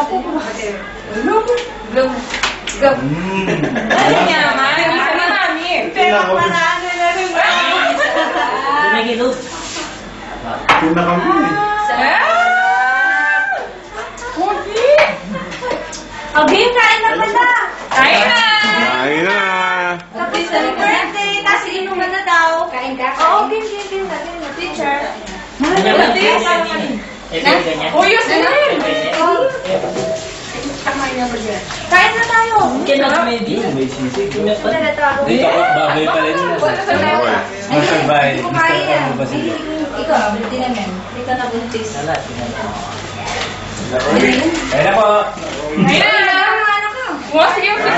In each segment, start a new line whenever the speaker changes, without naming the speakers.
Naku. Look. Look. Go. Ano niya naman? Gusto na namin. Pero marami na rin.
Dumigil.
Tuna kami.
Puti.
Okay, kain na pala.
Kain na.
Kain na.
Tapos sa birthday, tapos inuman na daw. Kain ka? Oo, game. Teacher.
Uy, yun na rin.
Kain na tayo.
May sisig.
Dito
ako, baboy pa rin.
Baboy.
Nasa bahay.
Kumain yan.
Gusto ko ba sila?
Ikaw, hindi naman. Hindi ka nabuntis.
Salat. Kaya na po.
Kain na. Wah, sige, sige.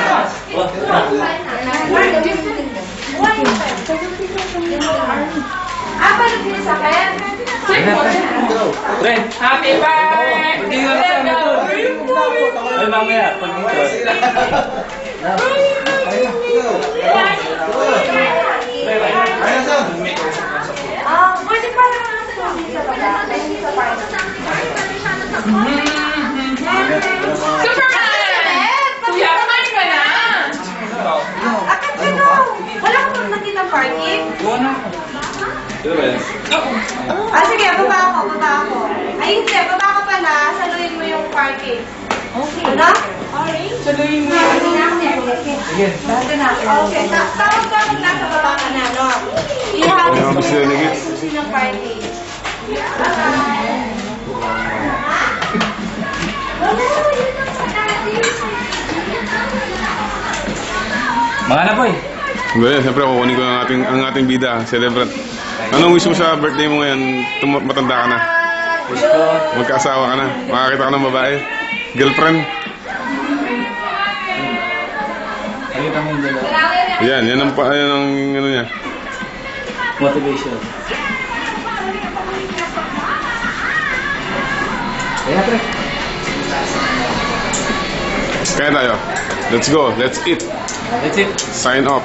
Paano pinasakyan?
Friend.
Happy birthday.
Hindi ko nasama ito. Ay, mamaya. Pag dito.
Pwede pa lang sa baba.
Superman! Kuya, kumain ka na.
Akin ka daw. Wala ka bang nakitang parking? Sige, baba ako. Ay, hindi, baba ka pala. Saluhin mo yung parking. Okay. Ano?
Saluhin mo.
Sige.
Okay, tawag ka kung nasa baba ka na, no?
Ay, ang gusto na nagit.
Susunod ng parking.
Mga na po eh.
Ngayon, siyempre kukunin ko ang ating bida, celebrant. Anong wish mo sa birthday mo ngayon? Matanda ka na.
Wish ko.
Magkaasawa ka na. Makakita ka ng babae. Girlfriend.
Ayun kami yung dalawa.
Yan ang ano niya.
Motivation. Kaya pre.
Kaya tayo. Let's go. Let's eat.
That's it.
Sign off.